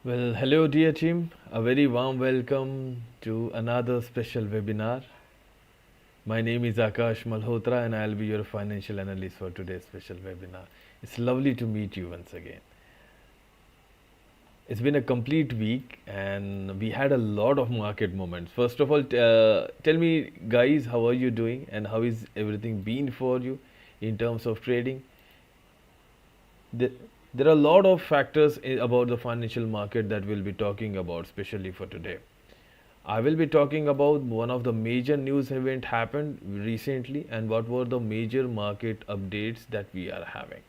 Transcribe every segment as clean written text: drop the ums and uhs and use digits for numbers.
Well, hello, dear team. A very warm welcome to another special webinar. My name is Akash Malhotra, and I'll be your financial analyst for today's special webinar. It's lovely to meet you once again. It's been a complete week, and we had a lot of market moments. First of all, tell me, guys, how are you doing, and how is everything been for you in terms of trading? The, there are a lot of factors about the financial market that we'll be talking about, especially for today. I will be talking about one of the major news event happened recently and what were the major market updates that we are having.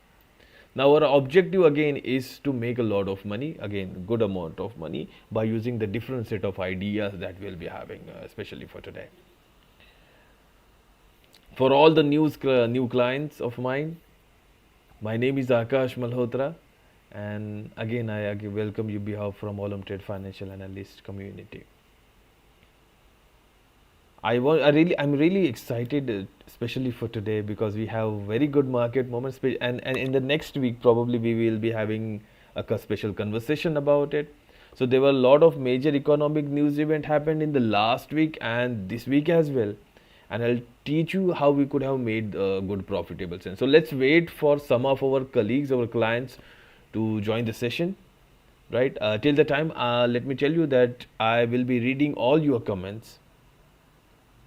Now our objective again is to make a lot of money, again good amount of money by using the different set of ideas that we'll be having, especially for today. For all the new clients of mine, my name is Akash Malhotra, and again I welcome you behalf from Olymp Trade financial analyst community. I'm really excited, especially for today because we have very good market moments, and in the next week probably we will be having a special conversation about it. So there were a lot of major economic news event happened in the last week and this week as well, and I'll teach you how we could have made good profitable sense. So let's wait for some of our colleagues, our clients, to join the session. Right, till the time, let me tell you that I will be reading all your comments.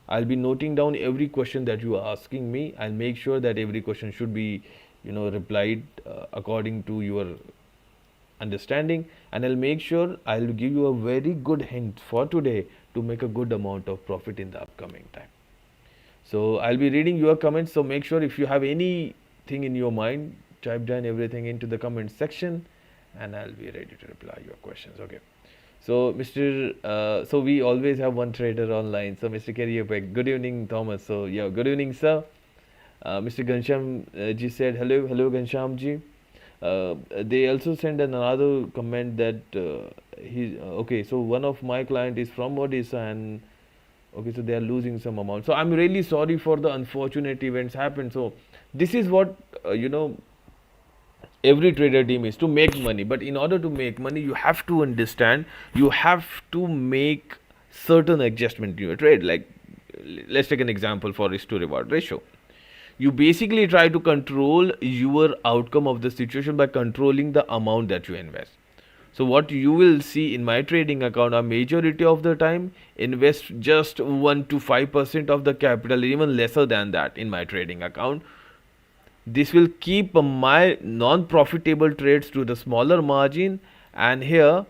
I'll be noting down every question that you are asking me. I'll make sure that every question should be, replied according to your understanding, and I'll make sure I'll give you a very good hint for today to make a good amount of profit in the upcoming time. So I'll be reading your comments. So make sure if you have anything in your mind, type down everything into the comment section, and I'll be ready to reply your questions. Okay. So, so we always have one trader online. So, Mr. Kerryapek, good evening, Thomas. So, yeah, good evening, sir. Mr. Gansham ji said hello, Gansham ji. They also sent another comment that he's okay. So, one of my client is from Odisha, and okay, so they are losing some amount. So, I'm really sorry for the unfortunate events happened. So, this is what every trader team is to make money, but in order to make money you have to understand, you have to make certain adjustment in your trade. Like, let's take an example for risk to reward ratio. You basically try to control your outcome of the situation by controlling the amount that you invest. So what you will see in my trading account, a majority of the time invest just 1 to 5% of the capital, even lesser than that in my trading account. This will keep my non-profitable trades to the smaller margin, and here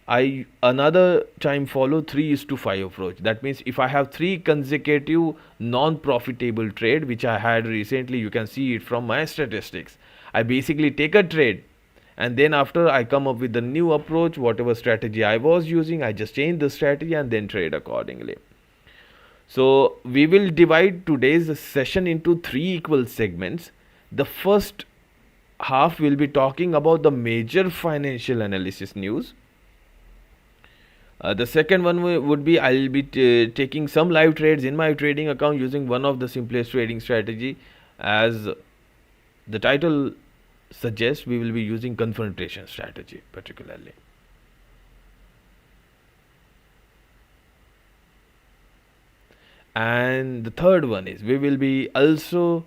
I another time follow 3:5 approach. That means if I have 3 consecutive non-profitable trade, which I had recently, you can see it from my statistics. I basically take a trade, and then after I come up with the new approach, whatever strategy I was using, I just change the strategy and then trade accordingly. So we will divide today's session into 3 equal segments. The first half will be talking about the major financial analysis news. The second one would be I'll be taking some live trades in my trading account using one of the simplest trading strategy. As the title suggests, we will be using confrontation strategy particularly. And the third one is we will be also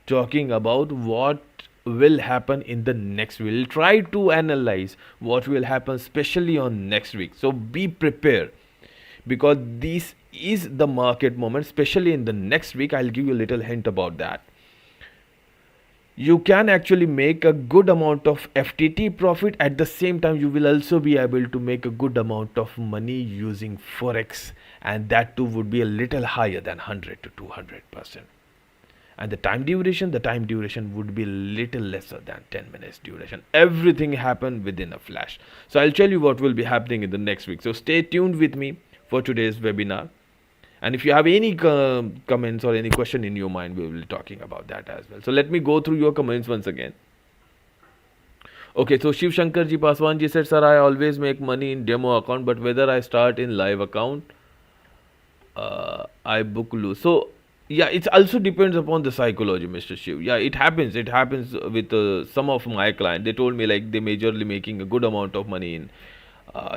talking about what will happen in the next. We'll try to analyze what will happen, especially on next week. So be prepared, because this is the market moment, especially in the next week. I'll give you a little hint about that. You can actually make a good amount of FTT profit. At the same time, you will also be able to make a good amount of money using Forex, and that too would be a little higher than 100 to 200%. And the time duration would be little lesser than 10 minutes duration. Everything happened within a flash. So I'll tell you what will be happening in the next week. So stay tuned with me for today's webinar. And if you have any comments or any question in your mind, we will be talking about that as well. So let me go through your comments once again. Okay, so Shiv Shankar ji Paswan ji said, sir, I always make money in demo account, but whether I start in live account, I book lose. So Yeah, it also depends upon the psychology, Mr. Shiv. Yeah, it happens with some of my clients. They told me like they majorly making a good amount of money in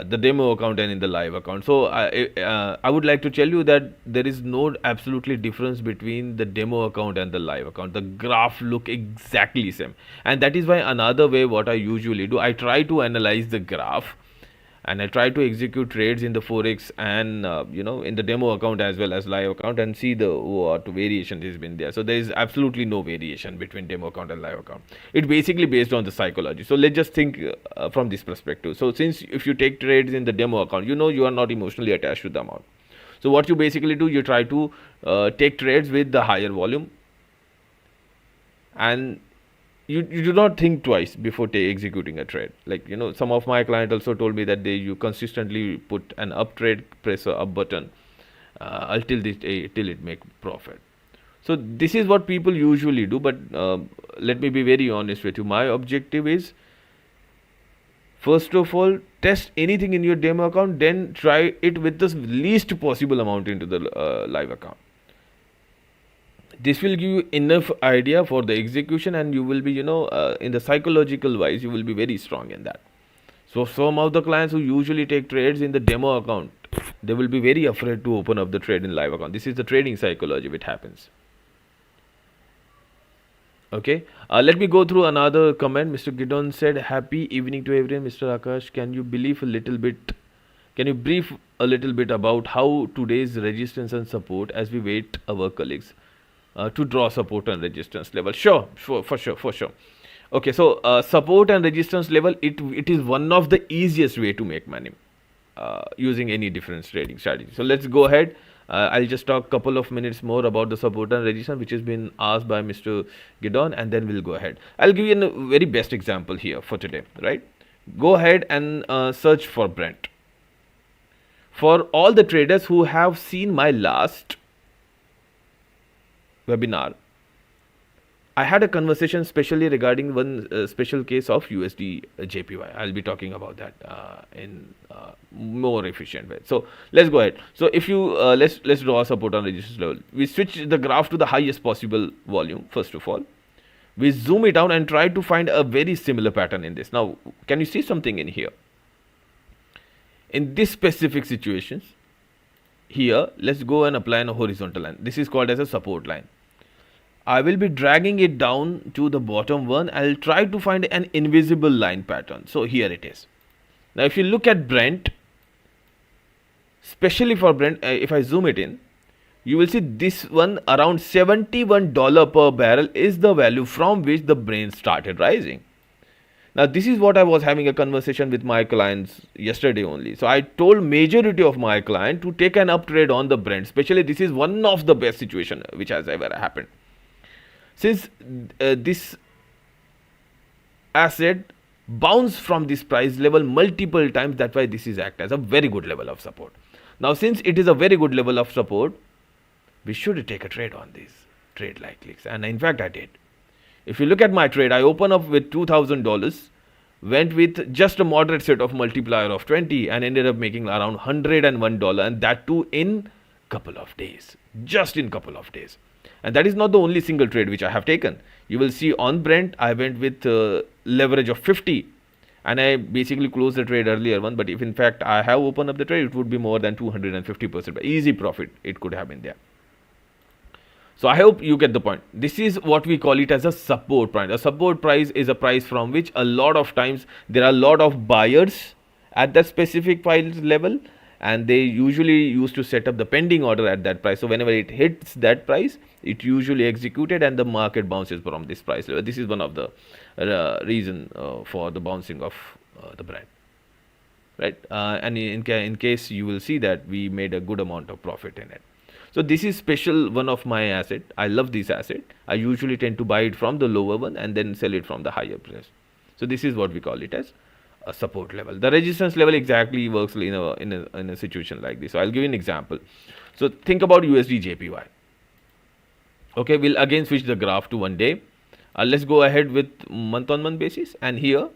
the demo account and in the live account. So I would like to tell you that there is no absolutely difference between the demo account and the live account. The graph look exactly same, and that is why another way what I usually do, I try to analyze the graph, and I try to execute trades in the forex and in the demo account as well as live account, and see the what variation has been there. So there is absolutely no variation between demo account and live account. It's basically based on the psychology. So let's just think from this perspective. So since if you take trades in the demo account, you are not emotionally attached to the amount. So what you basically do, you try to take trades with the higher volume, and you do not think twice before executing a trade. Like some of my clients also told me that you consistently put an up trade, press a up button until till it make profit. So this is what people usually do. But let me be very honest with you. My objective is, first of all, test anything in your demo account, then try it with the least possible amount into the live account. This will give you enough idea for the execution, and you will be in the psychological wise, you will be very strong in that. So some of the clients who usually take trades in the demo account, they will be very afraid to open up the trade in live account. This is the trading psychology which happens. Okay, let me go through another comment. Mr. Gideon said, happy evening to everyone. Mr. Akash, can you brief a little bit about how today's resistance and support as we wait our colleagues to draw support and resistance level? Sure, for sure. Okay, so support and resistance level, it is one of the easiest way to make money using any different trading strategy. So let's go ahead. I'll just talk a couple of minutes more about the support and resistance, which has been asked by Mr. Gidon, and then we'll go ahead. I'll give you a very best example here for today, right? Go ahead and search for Brent. For all the traders who have seen my last webinar, I had a conversation specially regarding one special case of USD JPY. I'll be talking about that in more efficient way. So let's go ahead. So if you let's draw a support and resistance level. We switch the graph to the highest possible volume. First of all, we zoom it down and try to find a very similar pattern in this. Now, can you see something in here? In this specific situations, here let's go and apply a horizontal line. This is called as a support line. I will be dragging it down to the bottom one. I'll try to find an invisible line pattern. So here it is. Now if you look at Brent, especially for Brent, if I zoom it in, you will see this one around $71 per barrel is the value from which the Brent started rising. Now this is what I was having a conversation with my clients yesterday only. So I told majority of my client to take an up trade on the Brent. Especially this is one of the best situation which has ever happened. Since this asset bounced from this price level multiple times, that's why this is act as a very good level of support. Now since it is a very good level of support, we should take a trade on this trade like clicks, and in fact I did. If you look at my trade, I opened up with $2,000, went with just a moderate set of multiplier of 20 and ended up making around $101, and that too in couple of days, just in couple of days. And that is not the only single trade which I have taken. You will see on Brent, I went with leverage of 50, and I basically closed the trade earlier one. But if in fact I have opened up the trade, it would be more than 250%. Easy profit it could have been there. So I hope you get the point. This is what we call it as a support price. A support price is a price from which a lot of times there are a lot of buyers at that specific price level, and they usually used to set up the pending order at that price. So whenever it hits that price, it usually executed and the market bounces from this price level. This is one of the reason for the bouncing of the Brent, right? And in case you will see that we made a good amount of profit in it. So this is special one of my asset. I love this asset. I usually tend to buy it from the lower one and then sell it from the higher price. So this is what we call it as a support level. The resistance level exactly works in a situation like this. So I'll give you an example. So think about USD JPY. Okay, we'll again switch the graph to 1 day. Let's go ahead with month on month basis, and here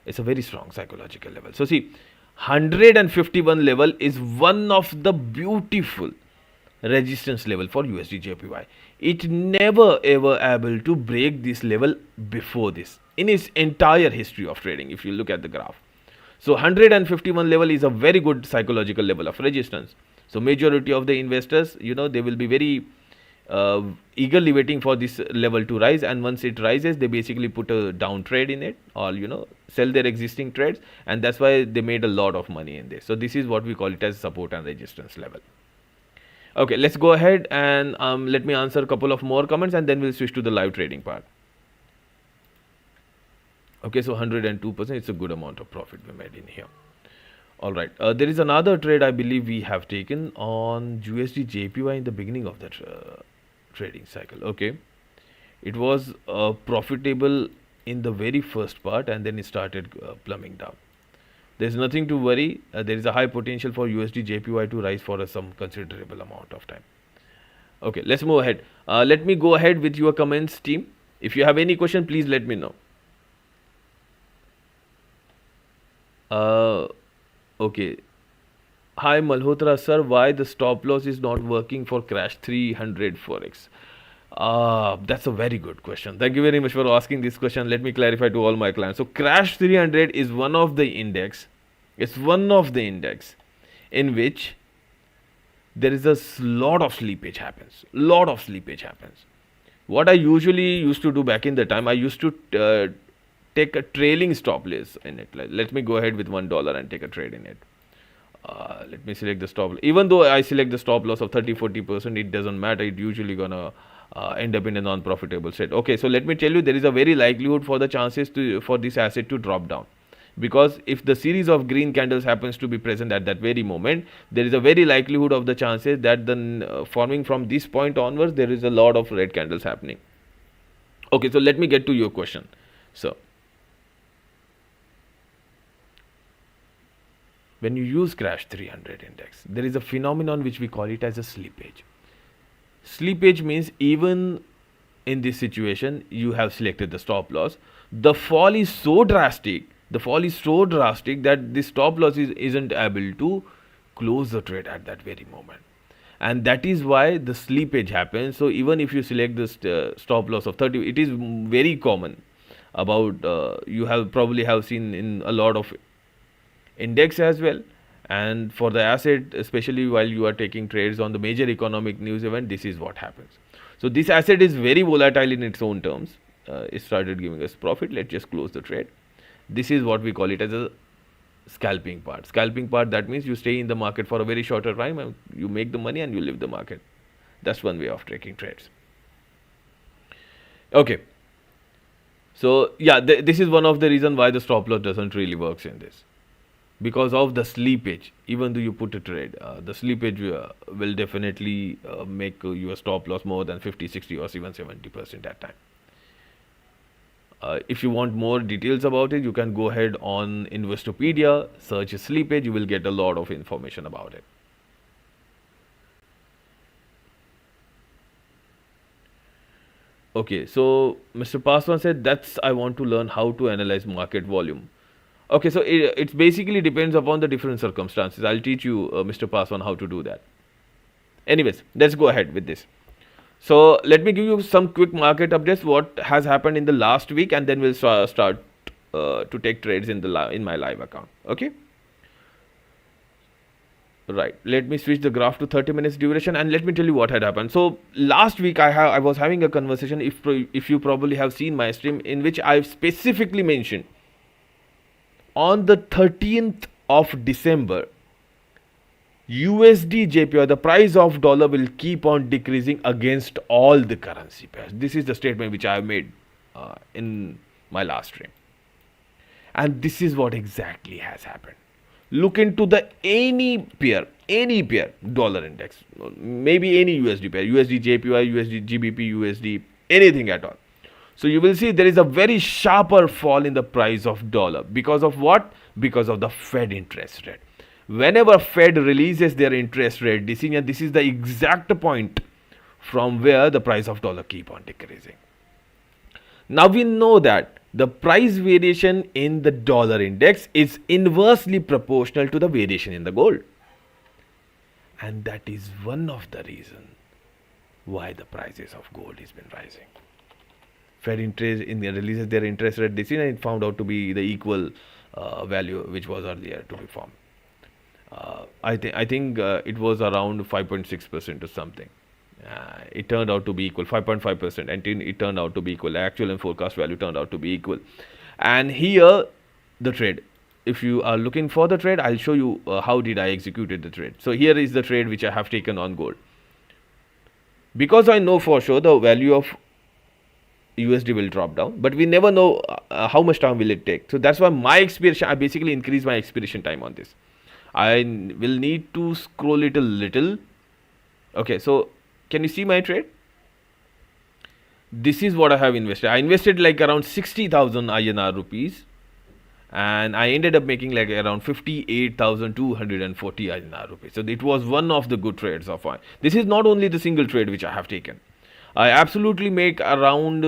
it's a very strong psychological level. So see, 151 level is one of the beautiful resistance level for USD JPY. It never ever able to break this level before this in its entire history of trading, if you look at the graph. So 151 level is a very good psychological level of resistance. So majority of the investors, they will be very eagerly waiting for this level to rise, and once it rises, they basically put a down trade in it, or sell their existing trades, and that's why they made a lot of money in this. So this is what we call it as support and resistance level. Okay, let's go ahead and let me answer a couple of more comments, and then we'll switch to the live trading part. Okay, so 102%, it's a good amount of profit we made in here. All right, there is another trade I believe we have taken on USD JPY in the beginning of that trading cycle. Okay, it was profitable in the very first part, and then it started plumbing down. There's nothing to worry. There is a high potential for USD JPY to rise for some considerable amount of time. Okay, let's move ahead. Let me go ahead with your comments, team. If you have any question, please let me know. Okay. Hi Malhotra sir, why the stop loss is not working for crash 300 forex? That's a very good question. Thank you very much for asking this question. Let me clarify to all my clients. So crash 300 is one of the index. It's one of the index in which there is a lot of slippage happens. Lot of slippage happens. What I usually used to do back in the time, I used to take a trailing stop loss in it. Let me go ahead with $1 and take a trade in it. Let me select the stop. Even though I select the stop loss of 30-40%, it doesn't matter. It usually gonna end up in a non-profitable set. Okay, so let me tell you, there is a very likelihood for the chances for this asset to drop down, because if the series of green candles happens to be present at that very moment, there is a very likelihood of the chances that the forming from this point onwards, there is a lot of red candles happening. Okay, so let me get to your question. So when you use crash 300 index, there is a phenomenon which we call it as a slippage. Slippage means even in this situation, you have selected the stop loss. The fall is so drastic. That the stop loss isn't able to close the trade at that very moment. And that is why the slippage happens. So even if you select the stop loss of 30, it is very common. You have probably have seen in a lot of index as well, and for the asset, especially while you are taking trades on the major economic news event, this is what happens. So this asset is very volatile in its own terms. It started giving us profit. Let's just close the trade. This is what we call it as a scalping part. Scalping part, that means you stay in the market for a very shorter time and you make the money and you leave the market. That's one way of taking trades. Okay, so yeah, this is one of the reason why the stop loss doesn't really works in this, because of the slippage. Even though you put a trade, the slippage will definitely make your stop loss more than 50, 60 or even 70% at time. If you want more details about it, you can go ahead on Investopedia, search slippage, you will get a lot of information about it. Okay, so Mr. Paswan said, that's I want to learn how to analyze market volume. Okay, so it basically depends upon the different circumstances. I'll teach you, Mr. Paswan, how to do that. Anyways, let's go ahead with this. So let me give you some quick market updates, what has happened in the last week, and then we'll start to take trades in my live account. Okay. Right, let me switch the graph to 30 minutes duration, and let me tell you what had happened. So last week I was having a conversation, if you probably have seen my stream, in which I specifically mentioned on the 13th of December, USD JPY, the price of dollar, will keep on decreasing against all the currency pairs. This is the statement which I have made in my last stream, and this is what exactly has happened. Look into the any pair, dollar index, maybe any USD pair, USD JPY, USD GBP, USD, anything at all. So you will see there is a very sharper fall in the price of dollar. Because of what? Because of the Fed interest rate. Whenever Fed releases their interest rate decision, this is the exact point from where the price of dollar keep on decreasing. Now we know that the price variation in the dollar index is inversely proportional to the variation in the gold. and that is one of the reason why the prices of gold has been rising. Fed interest in the releases their interest rate decision, and it found out to be the equal value which was earlier to be formed. I think it was around 5.6% or something. It turned out to be equal 5.5%, and it turned out to be equal. Actual and forecast value turned out to be equal. And here, the trade. If you are looking for the trade, I'll show you how did I executed the trade. So here is the trade which I have taken on gold. Because I know for sure the value of USD will drop down, but we never know how much time will it take. So that's why my expiration, I basically increase my expiration time on this. I will need to scroll it a little. Okay, so can you see my trade? This is what I have invested. I invested like around 60,000 INR rupees, and I ended up making like around 58,240 INR rupees. So it was one of the good trades of mine. This is not only the single trade which I have taken. I absolutely make around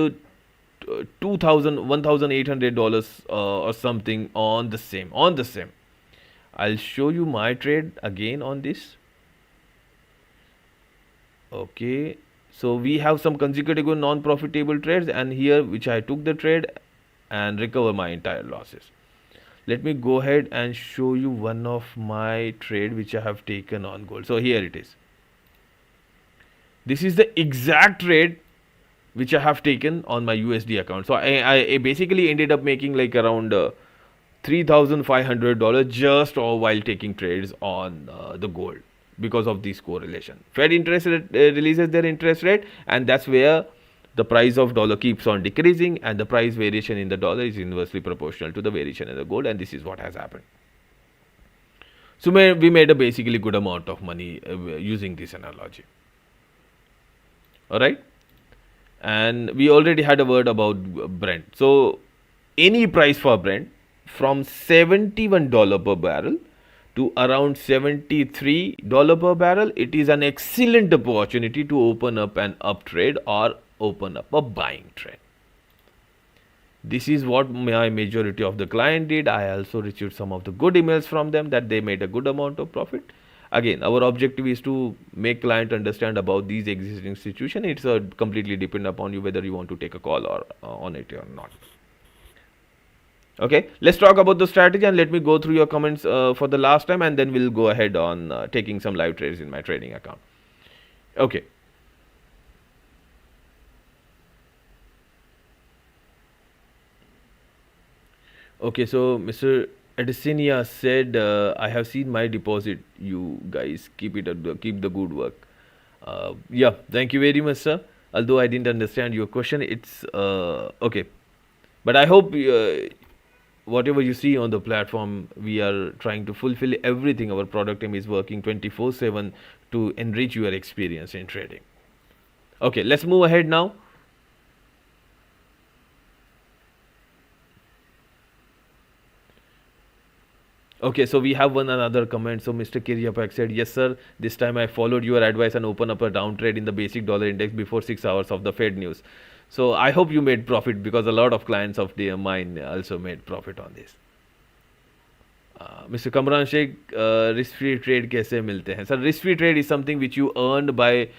$1,800 or something on the same. I'll show you my trade again on this. Okay, so we have some consecutive non-profitable trades, and here which I took the trade and recover my entire losses. Let me go ahead and show you one of my trade which I have taken on gold. So here it is. This is the exact trade which I have taken on my USD account. So I basically ended up making like around $3,500 just while taking trades on the gold because of this correlation. Fed interest rate releases their interest rate, and that's where the price of dollar keeps on decreasing, and the price variation in the dollar is inversely proportional to the variation in the gold, and this is what has happened. So we made a basically good amount of money using this analogy. Alright, and we already had a word about Brent. So any price for Brent from $71 per barrel to around $73 per barrel, it is an excellent opportunity to open up an up trade or open up a buying trade. This is what my majority of the client did. I also received some of the good emails from them that they made a good amount of profit. Again, our objective is to make client understand about these existing situation. It's completely depend upon you whether you want to take a call or on it or not. Okay, let's talk about the strategy, and let me go through your comments for the last time, and then we'll go ahead on taking some live trades in my trading account. Okay. Okay, so Mr. Edicinia said, I have seen my deposit. You guys keep the good work. Yeah, thank you very much, sir. Although I didn't understand your question, it's okay. But I hope whatever you see on the platform, we are trying to fulfill everything. Our product team is working 24/7 to enrich your experience in trading. Okay, let's move ahead now. Okay, so we have one another comment. So Mr. Kiryapak said, yes sir, this time I followed your advice and opened up a down trade in the basic dollar index before 6 hours of the Fed news. So I hope you made profit, because a lot of clients of mine also made profit on this. Mr. Kamran Sheikh, risk-free trade kaise milte hain? Sir, risk-free trade is something which you earned by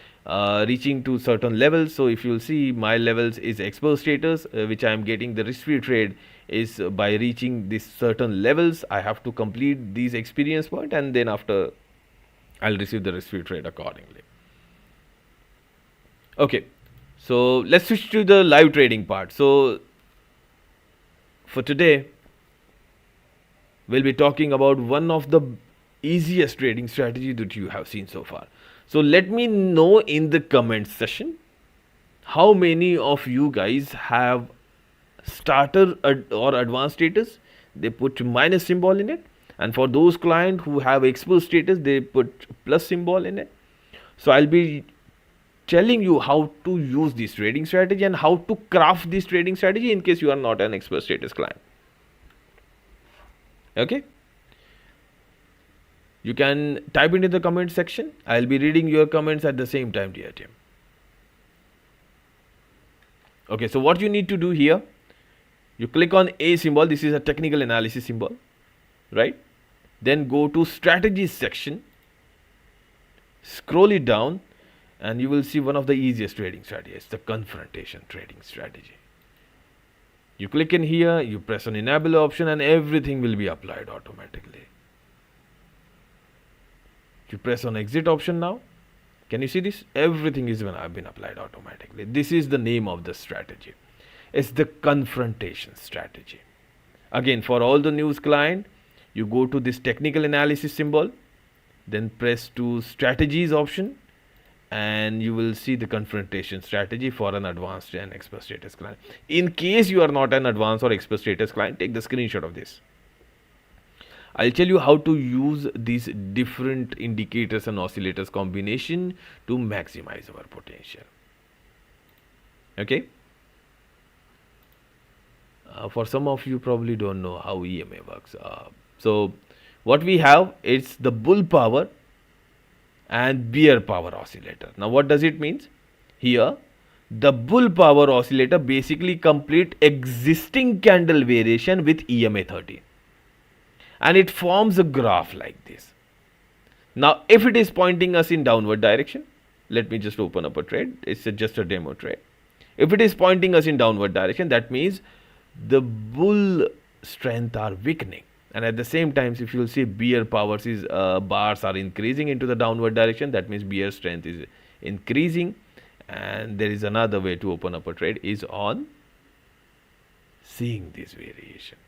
reaching to certain levels. So if you'll see, my levels is expert status, which I am getting. The risk-free trade is by reaching these certain levels. I have to complete these experience point, and then after I'll receive the risk-free trade accordingly. Okay, so let's switch to the live trading part. So for today, we'll be talking about one of the easiest trading strategy that you have seen so far. So let me know in the comment section how many of you guys have starter or advanced status. They put minus symbol in it, and for those clients who have expert status, they put plus symbol in it. So I'll be telling you how to use this trading strategy and how to craft this trading strategy in case you are not an expert status client. Okay, you can type into the comment section. I'll be reading your comments at the same time, dear team. Okay, so what you need to do here, you click on A symbol. This is a technical analysis symbol, right? Then go to strategies section. scroll it down, and you will see one of the easiest trading strategies, the confrontation trading strategy. You click in here, you press on enable option, and everything will be applied automatically. You press on exit option now. Can you see this? Everything is been applied automatically. This is the name of the strategy. It's the confrontation strategy. Again, for all the news client, you go to this technical analysis symbol, then press to strategies option, and you will see the confrontation strategy for an advanced and expert status client. In case you are not an advanced or expert status client, take the screenshot of this. I'll tell you how to use these different indicators and oscillators combination to maximize our potential. Okay. For some of you probably don't know how EMA works. So what we have, it's the bull power and bear power oscillator. Now what does it mean? Here the bull power oscillator basically complete existing candle variation with EMA 13, and it forms a graph like this. Now if it is pointing us in downward direction, let me just open up a trade. It's just a demo trade. If it is pointing us in downward direction, that means the bull strength are weakening, and at the same time, if you will see bear powers is bars are increasing into the downward direction, that means bear strength is increasing. And there is another way to open up a trade is on seeing this variation.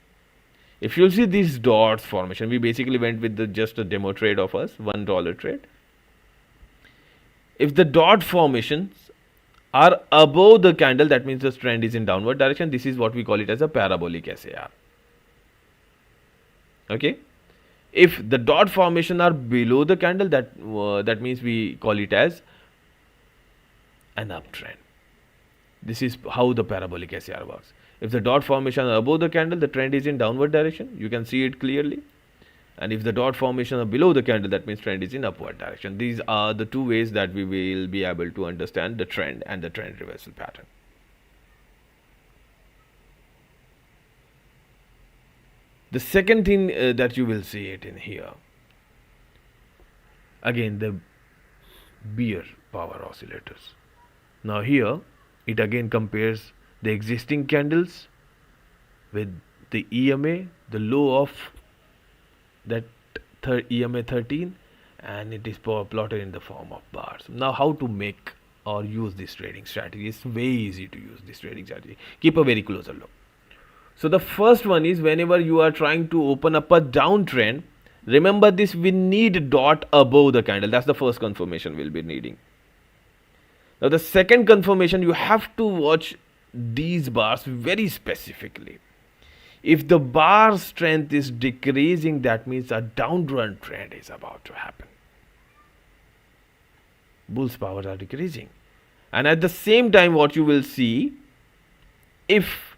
If you see these dots formation, we basically went with just a demo trade of us, $1 trade. If the dot formations are above the candle, that means the trend is in downward direction. This is what we call it as a parabolic SAR. Okay. If the dot formation are below the candle, that means we call it as an uptrend. This is how the parabolic SAR works. If the dot formation are above the candle, the trend is in downward direction. You can see it clearly. And if the dot formation are below the candle, that means trend is in upward direction. These are the two ways that we will be able to understand the trend and the trend reversal pattern. The second thing that you will see it in here, again the bear power oscillators. Now here it again compares the existing candles with the EMA, the low of that EMA 13, and it is plotted in the form of bars. Now how to make or use this trading strategy? It's very easy to use this trading strategy. Keep a very closer look. So the first one is, whenever you are trying to open up a downtrend, remember this, we need dot above the candle. That's the first confirmation we'll be needing. Now the second confirmation, you have to watch these bars very specifically. If the bar strength is decreasing, that means a downward trend is about to happen. Bull's powers are decreasing. And at the same time, what you will see, if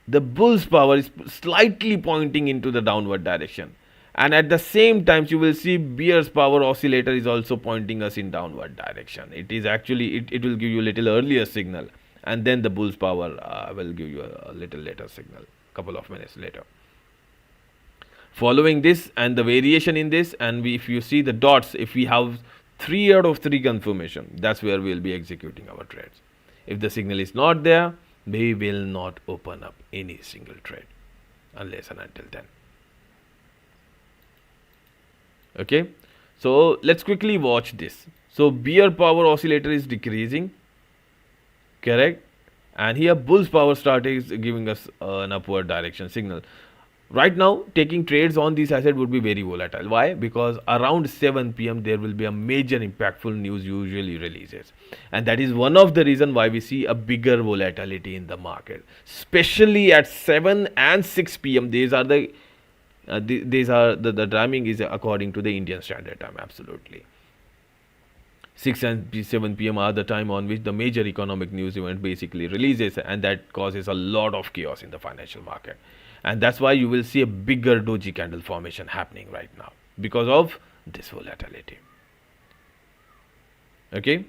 the bull's power is slightly pointing into the downward direction, and at the same time you will see bear's power oscillator is also pointing us in downward direction. It is actually, it will give you a little earlier signal, and then the bull's power will give you a little later signal, couple of minutes later. Following this and the variation in this, and if you see the dots, if we have 3 out of 3 confirmation, that's where we will be executing our trades. If the signal is not there, we will not open up any single trade unless and until then. Okay, so let's quickly watch this. So bear power oscillator is decreasing, correct, and here bull's power start is giving us an upward direction signal. Right now taking trades on this asset would be very volatile. Why? Because around 7 p.m. there will be a major impactful news usually releases, and that is one of the reason why we see a bigger volatility in the market, especially at 7 and 6 p.m. These are the timing is according to the Indian Standard Time. Absolutely, 6 and 7 p.m. are the time on which the major economic news event basically releases, and that causes a lot of chaos in the financial market. And that's why you will see a bigger doji candle formation happening right now because of this volatility. Okay,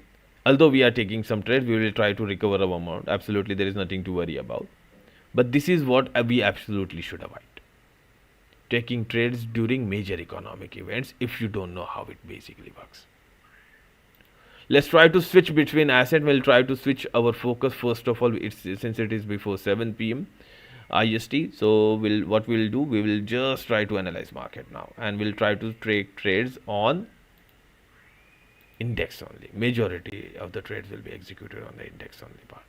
although we are taking some trades, we will try to recover our amount. Absolutely, there is nothing to worry about. But this is what we absolutely should avoid. taking trades during major economic events if you don't know how it basically works. Let's try to switch between asset. We'll try to switch our focus first of all. Since it is before 7 p.m. IST, so what we'll do, we will just try to analyze market now, and we'll try to take trades on index only. Majority of the trades will be executed on the index only part.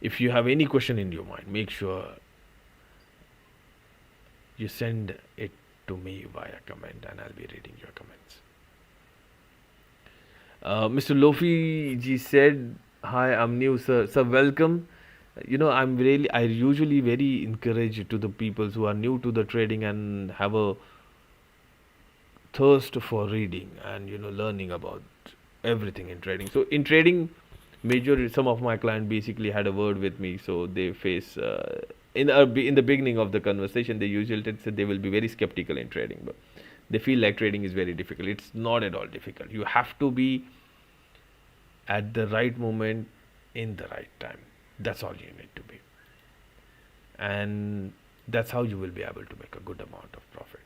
If you have any question in your mind, make sure you send it to me via comment, and I'll be reading your comments. Mr. Lofi ji said, "Hi, I'm new, sir. Sir, welcome. I usually very encourage to the people who are new to the trading and have a thirst for reading and learning about everything in trading. So in trading, some of my clients basically had a word with me. So they face in the beginning of the conversation, they usually said they will be very skeptical in trading, but they feel like trading is very difficult. It's not at all difficult. You have to be at the right moment in the right time. That's all you need to be, and that's how you will be able to make a good amount of profit.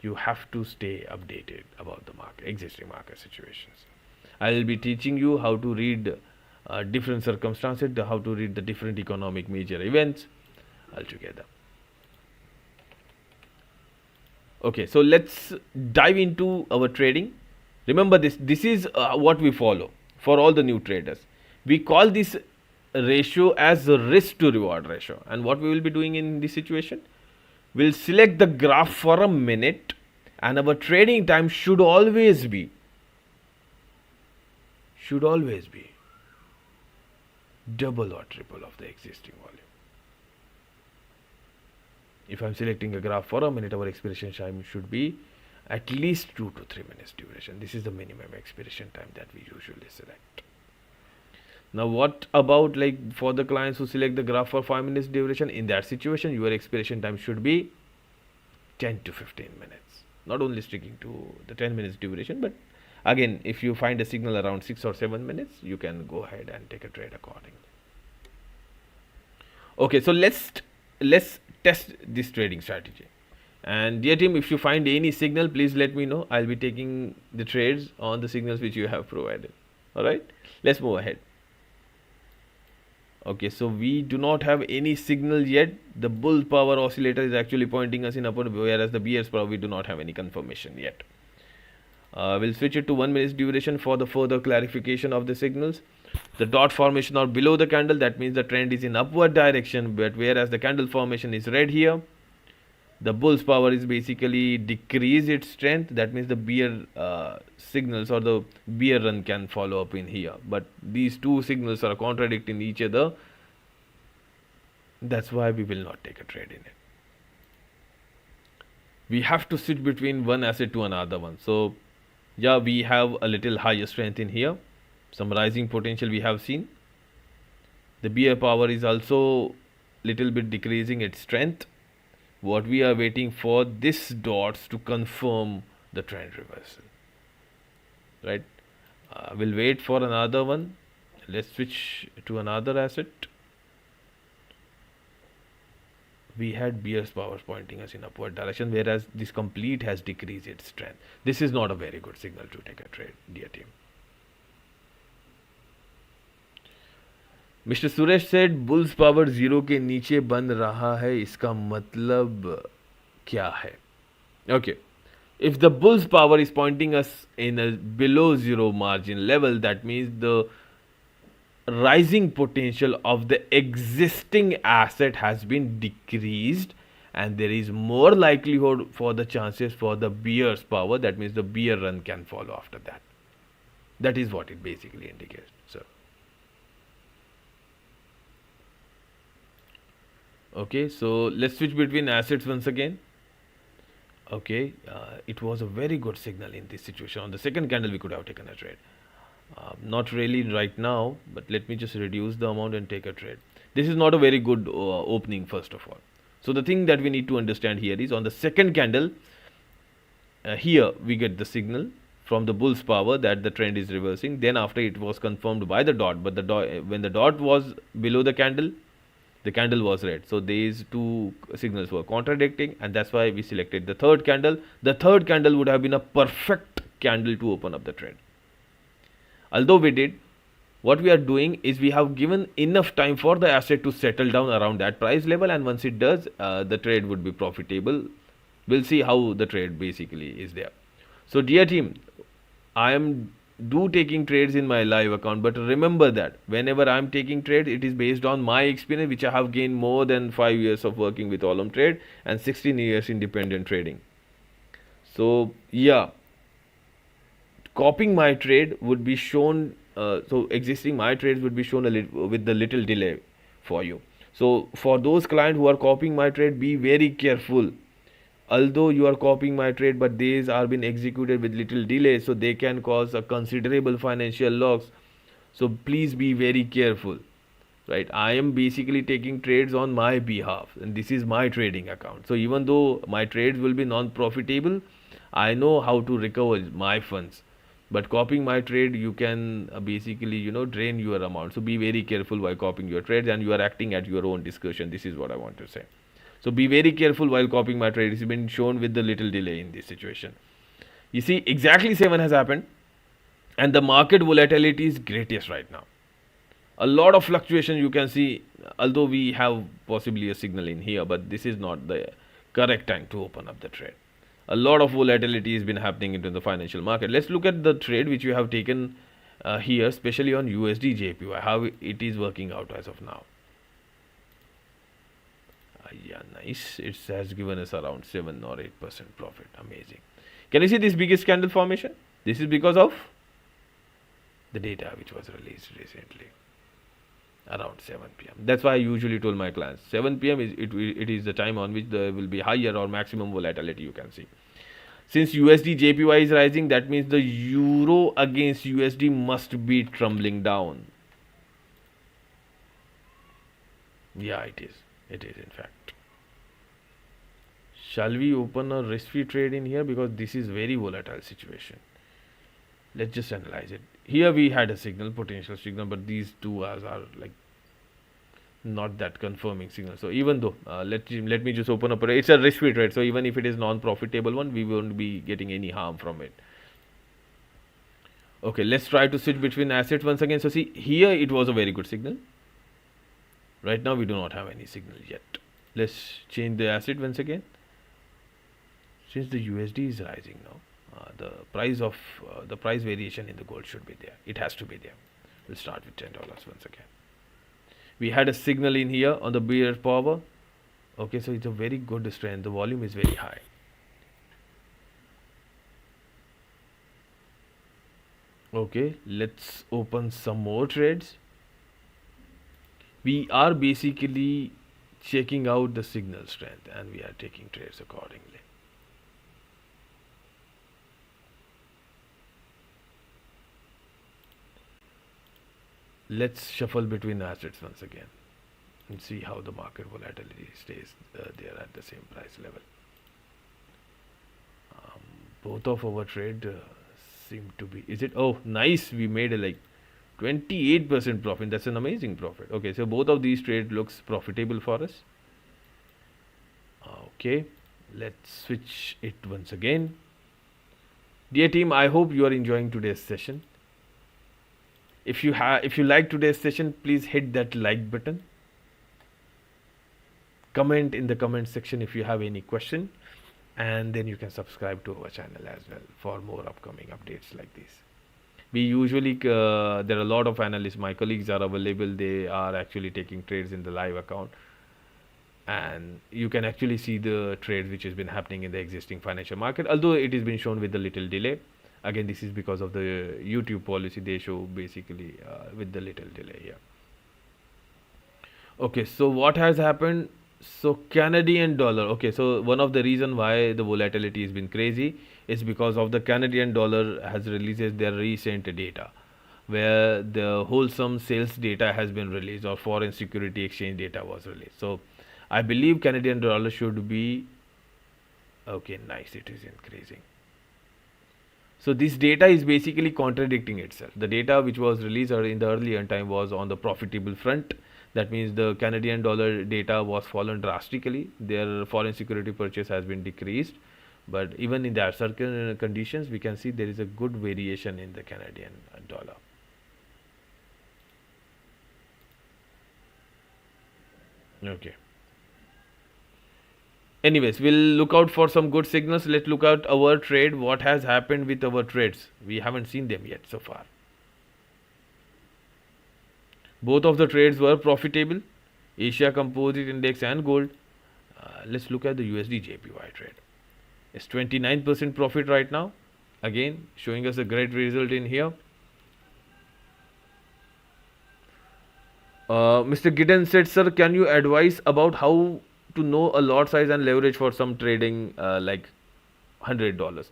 You have to stay updated about the existing market situations. I will be teaching you how to read different circumstances, how to read the different economic major events altogether. Okay, so let's dive into our trading. Remember this is what we follow for all the new traders. We call this ratio as a risk to reward ratio. And what we will be doing in this situation, we'll select the graph for a minute, and our trading time should always be double or triple of the existing volume. If I'm selecting a graph for a minute, our expiration time should be at least 2 to 3 minutes duration. This is the minimum expiration time that we usually select. Now, what about like for the clients who select the graph for 5 minutes duration? In that situation, your expiration time should be 10 to 15 minutes. Not only sticking to the 10 minutes duration, but again, if you find a signal around 6 or 7 minutes, you can go ahead and take a trade accordingly. Okay, so let's test this trading strategy. And dear team, if you find any signal, please let me know. I'll be taking the trades on the signals which you have provided. Alright, let's move ahead. Okay, so we do not have any signal yet. The bull power oscillator is actually pointing us in upward, whereas the bear's power we do not have any confirmation yet. We'll switch it to 1 minute duration for the further clarification of the signals. The dot formation are below the candle, that means the trend is in upward direction, but whereas the candle formation is red here, the bull's power is basically decrease its strength. That means the bear signals or the bear run can follow up in here, but these two signals are contradicting each other. That's why we will not take a trade in it. We have to switch between one asset to another one. So yeah, we have a little higher strength in here, some rising potential we have seen. The bear power is also little bit decreasing its strength. What we are waiting for this dots to confirm the trend reversal, right? We'll wait for another one. Let's switch to another asset. We had bear's powers pointing us in upward direction, whereas this complete has decreased its strength. This is not a very good signal to take a trade, dear team. Mr. Suresh said bull's power 0 के नीचे बन रहा है, इसका मतलब क्या है? Okay, if the bull's power is pointing us in a below 0 margin level, that means the rising potential of the existing asset has been decreased, and there is more likelihood for the chances for the bear's power. That means the bear run can follow after that. That is what it basically indicates, sir. Okay, so let's switch between assets once again. Okay, it was a very good signal in this situation. On the second candle, we could have taken a trade. Not really right now, but let me just reduce the amount and take a trade. This is not a very good opening, first of all. So the thing that we need to understand here is on the second candle, here we get the signal from the bull's power that the trend is reversing. Then after it was confirmed by the dot, but when the dot was below the candle, The candle was red. So these two signals were contradicting, and that's why we selected the third candle. The third candle would have been a perfect candle to open up the trade. Although we did, what we are doing is we have given enough time for the asset to settle down around that price level, and once it does, the trade would be profitable. We'll see how the trade basically is there. So dear team, I am do taking trades in my live account, but remember that whenever I'm taking trades, it is based on my experience, which I have gained more than 5 years of working with Olymp Trade and 16 years independent trading. So yeah, copying my trade would be shown, so existing my trades would be shown with the little delay for you. So for those clients who are copying my trade, be very careful. Although you are copying my trade, but these are being executed with little delay, so they can cause a considerable financial loss. So please be very careful, right? I am basically taking trades on my behalf, and this is my trading account. So even though my trades will be non-profitable, I know how to recover my funds. But copying my trade, you can basically, drain your amount. So be very careful while copying your trades, and you are acting at your own discretion. This is what I want to say. So be very careful while copying my trade. It's been shown with the little delay in this situation. You see, exactly 7 has happened, and the market volatility is greatest right now. A lot of fluctuation you can see, although we have possibly a signal in here, but this is not the correct time to open up the trade. A lot of volatility has been happening into the financial market. Let's look at the trade which you have taken here, especially on USD JPY, how it is working out as of now. Yeah, nice. It has given us around 7 or 8% profit. Amazing. Can you see this biggest candle formation? This is because of the data which was released recently around 7 p.m. That's why I usually told my clients 7 p.m. it is the time on which there will be higher or maximum volatility you can see. Since USD JPY is rising, that means the euro against USD must be tumbling down. Yeah, it is. It is in fact. Shall we open a risk-free trade in here, because this is very volatile situation. Let's just analyze it. Here we had a signal, potential signal, but these two are like not that confirming signal. So even though let me just open up it's a risk-free trade, so even if it is non-profitable one, we won't be getting any harm from it. Okay, let's try to switch between assets once again. So see, here it was a very good signal. Right now we do not have any signal yet. Let's change the asset once again. Since the USD is rising now, the price variation in the gold should be there. It has to be there. We'll start with $10 once again. We had a signal in here on the bear power. Okay, so it's a very good strength. The volume is very high. Okay, let's open some more trades. We are basically checking out the signal strength, and we are taking trades accordingly. Let's shuffle between assets once again and see how the market volatility stays there at the same price level. Both of our trade seem to be, is it, oh nice, we made a like 28% profit. That's an amazing profit. Okay, so both of these trade looks profitable for us. Okay, let's switch it once again. Dear team, I hope you are enjoying today's session. If you like today's session, please hit that like button. Comment in the comment section if you have any question, and then you can subscribe to our channel as well for more upcoming updates like this. We usually there are a lot of analysts, my colleagues are available. They are actually taking trades in the live account, and you can actually see the trades which has been happening in the existing financial market, although it has been shown with a little delay. Again, this is because of the YouTube policy. They show basically with the little delay here. Okay, so what has happened? So Canadian dollar. Okay, so one of the reason why the volatility has been crazy is because of the Canadian dollar has released their recent data, where the wholesome sales data has been released, or foreign security exchange data was released. So I believe Canadian dollar should be okay. Nice, it is increasing. So this data is basically contradicting itself. The data which was released in the earlier time was on the profitable front. That means the Canadian dollar data was fallen drastically. Their foreign security purchase has been decreased. But even in that certain conditions, we can see there is a good variation in the Canadian dollar. Okay. Anyways, we'll look out for some good signals. Let's look at our trade. What has happened with our trades? We haven't seen them yet so far. Both of the trades were profitable. Asia Composite Index and gold. Let's look at the USD JPY trade. It's 29% profit right now. Again, showing us a great result in here. Mr. Gideon said, sir, can you advise about how to know a lot size and leverage for some trading like $100?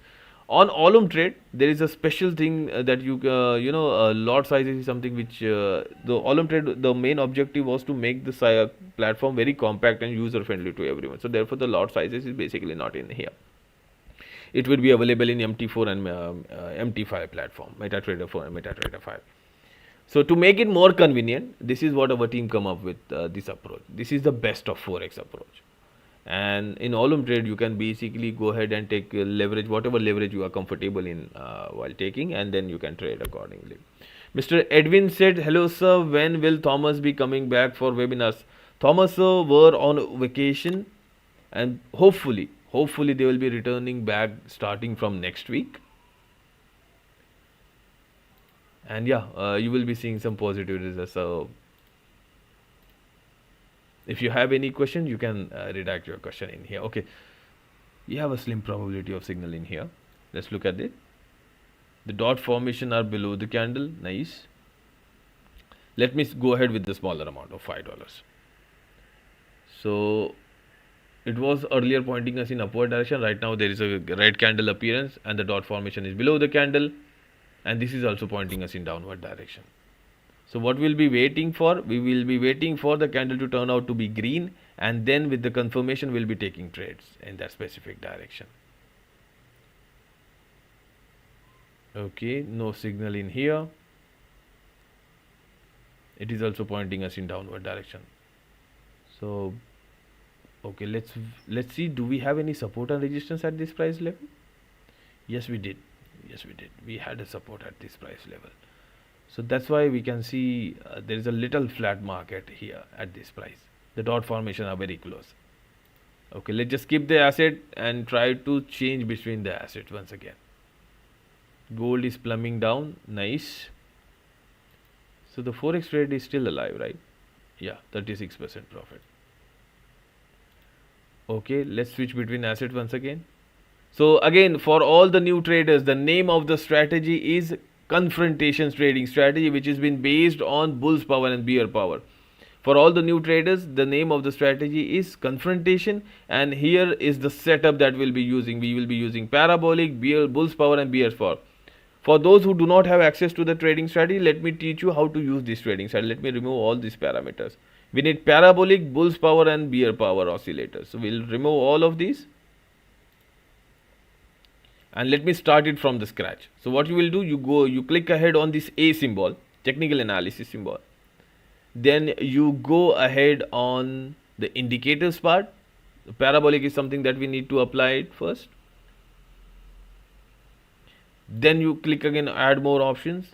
On Olymp Trade, there is a special thing that lot size is something which the Olymp Trade, the main objective was to make the platform very compact and user friendly to everyone. So therefore, the lot sizes is basically not in here. It will be available in MT4 and MT5 platform, MetaTrader 4 and MetaTrader 5. So to make it more convenient, this is what our team come up with this approach. This is the best of Forex approach. And in Olymp Trade, you can basically go ahead and take leverage, whatever leverage you are comfortable in while taking, and then you can trade accordingly. Mr. Edwin said, hello sir, when will Thomas be coming back for webinars? Thomas sir were on vacation, and hopefully they will be returning back starting from next week. And yeah, you will be seeing some positive results. So if you have any question, you can redact your question in here. Okay, you have a slim probability of signal in here. Let's look at it. The dot formation are below the candle. Nice. Let me go ahead with the smaller amount of $5. So it was earlier pointing us in upward direction. Right now there is a red candle appearance and the dot formation is below the candle, and this is also pointing us in downward direction. So what we'll be waiting for? We will be waiting for the candle to turn out to be green, and then with the confirmation we'll be taking trades in that specific direction. Okay, no signal in here. It is also pointing us in downward direction. So okay, let's see, do we have any support and resistance at this price level? Yes, we did. We had a support at this price level. So that's why we can see there is a little flat market here at this price. The dot formation are very close. Okay, let's just keep the asset and try to change between the assets once again. Gold is plumbing down. Nice. So the Forex trade is still alive, right? Yeah, 36% profit. Okay, let's switch between assets once again. So again, for all the new traders, the name of the strategy is confrontation trading strategy, which has been based on bull's power and bear power. For all the new traders, the name of the strategy is confrontation, and here is the setup that we'll be using. We will be using parabolic, bull's power and bear's power. For those who do not have access to the trading strategy, let me teach you how to use this trading strategy. Let me remove all these parameters. We need parabolic, bull's power and bear power oscillators. So we'll remove all of these. And let me start it from the scratch. So what you will do, you click ahead on this A symbol, technical analysis symbol. Then you go ahead on the indicators part. The parabolic is something that we need to apply it first. Then you click again, add more options.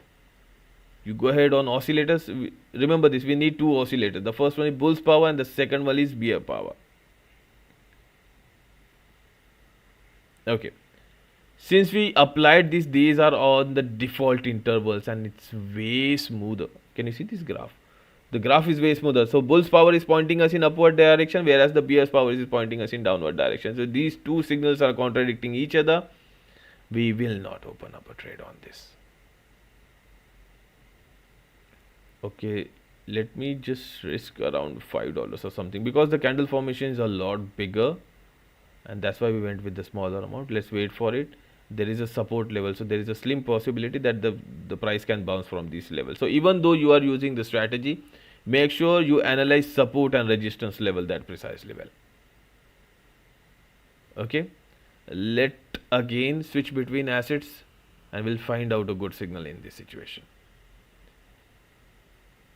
You go ahead on oscillators. Remember this, we need two oscillators. The first one is bull's power and the second one is bear power. Okay. Since we applied this, these are on the default intervals and it's way smoother. Can you see this graph? The graph is way smoother. So bull's power is pointing us in upward direction, whereas the bear's power is pointing us in downward direction. So these two signals are contradicting each other. We will not open up a trade on this. Okay, let me just risk around $5 or something, because the candle formation is a lot bigger, and that's why we went with the smaller amount. Let's wait for it. There is a support level, so there is a slim possibility that the price can bounce from this level. So even though you are using the strategy, make sure you analyze support and resistance level that precisely well. Okay, let again switch between assets and we'll find out a good signal in this situation.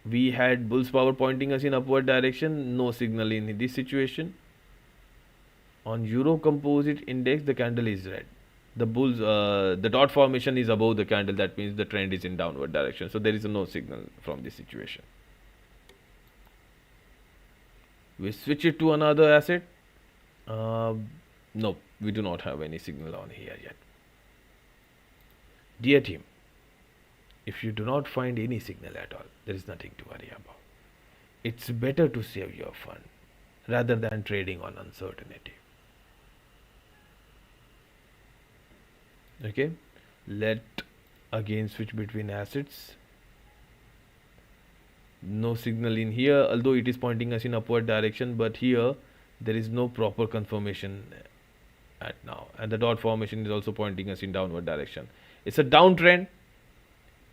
We had bulls power pointing us in upward direction, no signal in this situation. On Euro Composite Index, the candle is red. The dot formation is above the candle. That means the trend is in downward direction. So there is no signal from this situation. We switch it to another asset. No, we do not have any signal on here yet. Dear team, if you do not find any signal at all, there is nothing to worry about. It's better to save your fund rather than trading on uncertainty. Okay, let again switch between assets. No signal in here, although it is pointing us in upward direction, but here there is no proper confirmation at now, and the dot formation is also pointing us in downward direction. It's a downtrend,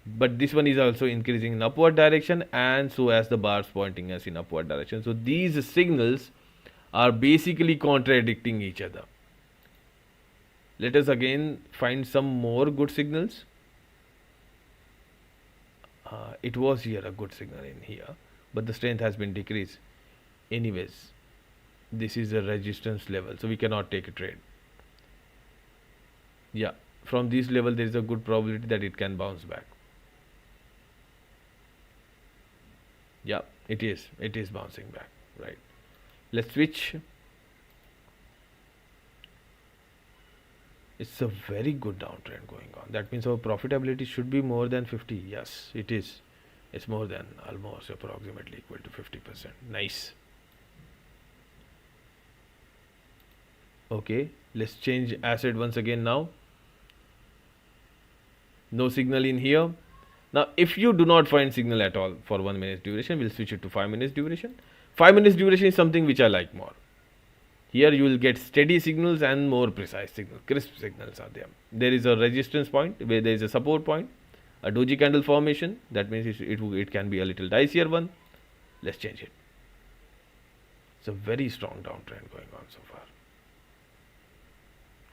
but this one is also increasing in upward direction, and so as the bars pointing us in upward direction. So these signals are basically contradicting each other. Let us again find some more good signals. It was here a good signal in here, but the strength has been decreased. Anyways, this is a resistance level, so we cannot take a trade. Yeah, from this level there is a good probability that it can bounce back. Yeah, it is bouncing back, right? Let's switch. It's a very good downtrend going on. That means our profitability should be more than 50. Yes, it is. It's more than almost approximately equal to 50%. Nice. Okay, let's change asset once again now. No signal in here. Now, if you do not find signal at all for 1 minute duration, we'll switch it to 5 minutes duration. 5 minutes duration is something which I like more. Here you will get steady signals and more precise signals, crisp signals are there. There is a resistance point where there is a support point, a doji candle formation. That means it can be a little dicier one. Let's change it. It's a very strong downtrend going on so far.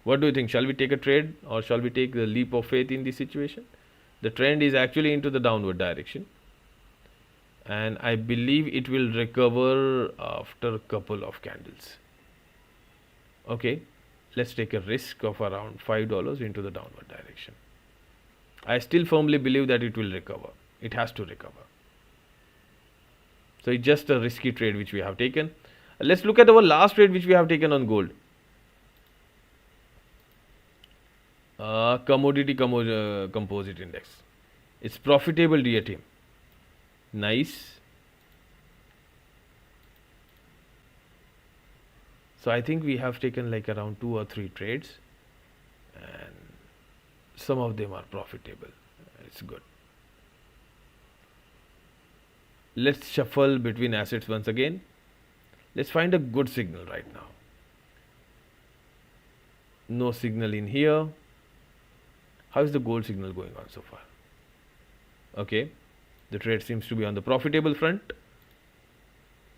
What do you think? Shall we take a trade or shall we take the leap of faith in this situation? The trend is actually into the downward direction, and I believe it will recover after a couple of candles. Okay, let's take a risk of around $5 into the downward direction. I still firmly believe that it will recover. It has to recover. So it's just a risky trade which we have taken. Let's look at our last trade which we have taken on gold. Commodity composite index. It's profitable, dear team. Nice. So I think we have taken like around 2 or 3 trades, and some of them are profitable. It's good. Let's shuffle between assets once again. Let's find a good signal right now. No signal in here. How is the gold signal going on so far? Okay, the trade seems to be on the profitable front.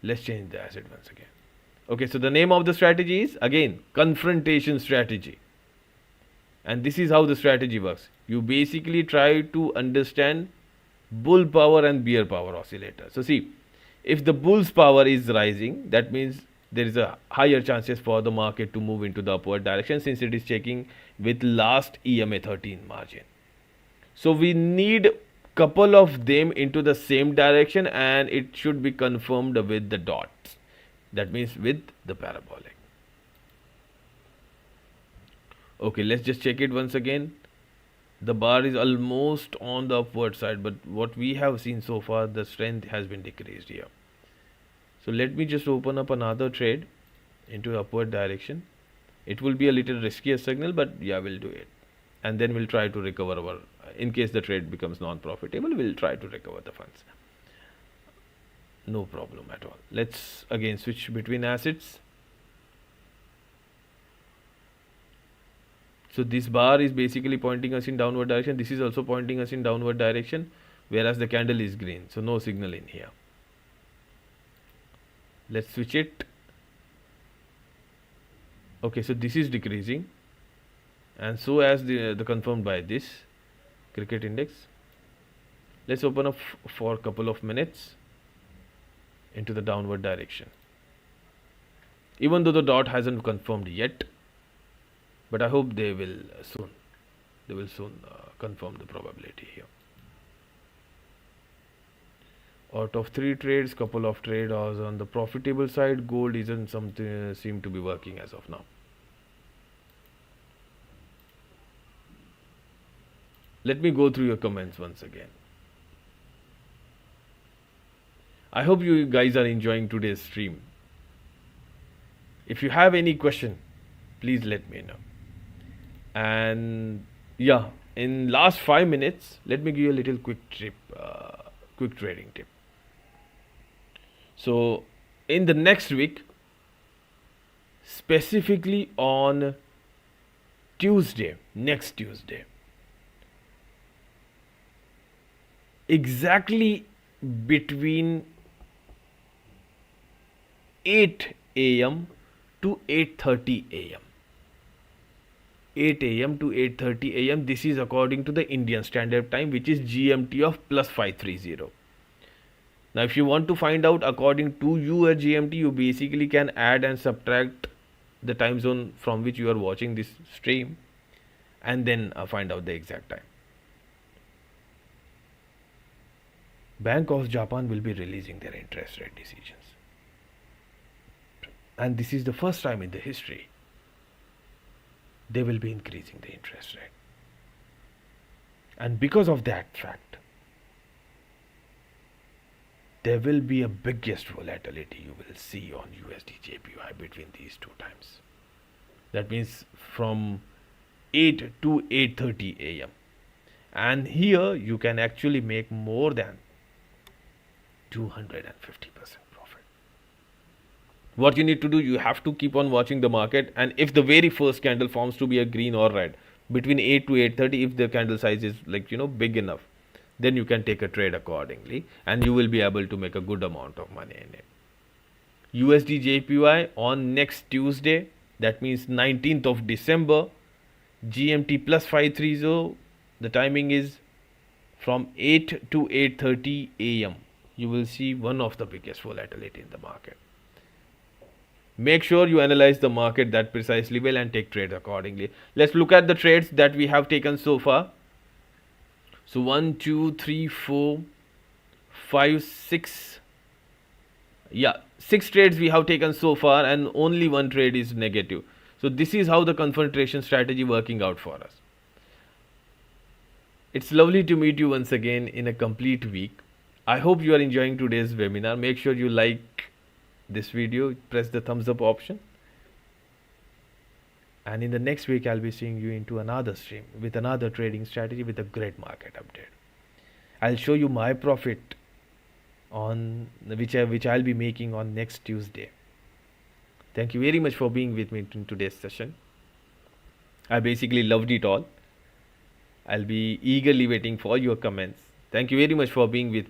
Let's change the asset once again. Okay, so the name of the strategy is again confrontation strategy, and this is how the strategy works. You basically try to understand bull power and bear power oscillator. So see, if the bull's power is rising, that means there is a higher chances for the market to move into the upward direction, since it is checking with last EMA 13 margin. So we need couple of them into the same direction, and it should be confirmed with the dots. That means with the parabolic. Okay, let's just check it once again. The bar is almost on the upward side, but what we have seen so far, the strength has been decreased here. So let me just open up another trade into upward direction. It will be a little riskier signal, but yeah, we'll do it. And then we'll try to recover our, in case the trade becomes non-profitable, we'll try to recover the funds. No problem at all. Let's again switch between assets. So this bar is basically pointing us in downward direction. This is also pointing us in downward direction, whereas the candle is green. So no signal in here. Let's switch it. Okay, so this is decreasing, and so as the confirmed by this cricket index. Let's open up for a couple of minutes into the downward direction. Even though the dot hasn't confirmed yet, but I hope they will soon. They will soon confirm the probability here. Out of 3 trades, couple of traders on the profitable side. Gold isn't something seem to be working as of now. Let me go through your comments once again. I hope you guys are enjoying today's stream. If you have any question, please let me know. And yeah, in last 5 minutes, let me give you a little quick trading tip. So in the next week, specifically on Tuesday, next Tuesday, exactly between 8 a.m. to 8:30 a.m. 8 a.m. to 8:30 a.m. This is according to the Indian Standard Time, which is GMT of plus 530. Now, if you want to find out according to your GMT, you basically can add and subtract the time zone from which you are watching this stream, and then find out the exact time. Bank of Japan will be releasing their interest rate decisions. And this is the first time in the history they will be increasing the interest rate. And because of that fact, there will be a biggest volatility you will see on USD JPY between these two times. That means from 8 to 8:30 a.m. And here you can actually make more than 250% profit. What you need to do, you have to keep on watching the market, and if the very first candle forms to be a green or red between 8 to 8:30, if the candle size is big enough, then you can take a trade accordingly, and you will be able to make a good amount of money in it. USD JPY on next Tuesday, that means 19th of December, GMT plus 530, the timing is from 8 to 8:30 a.m. You will see one of the biggest volatility in the market. Make sure you analyze the market that precisely well and take trades accordingly. Let's look at the trades that we have taken so far. So 1, 2, 3, 4, 5, 6. Yeah, 6 trades we have taken so far, and only 1 trade is negative. So this is how the confrontation strategy working out for us. It's lovely to meet you once again in a complete week. I hope you are enjoying today's webinar. Make sure you like this video, press the thumbs up option. And in the next week, I'll be seeing you into another stream with another trading strategy with a great market update. I'll show you my profit on which I'll be making on next Tuesday. Thank you very much for being with me in today's session. I basically loved it all. I'll be eagerly waiting for your comments. Thank you very much for being with me.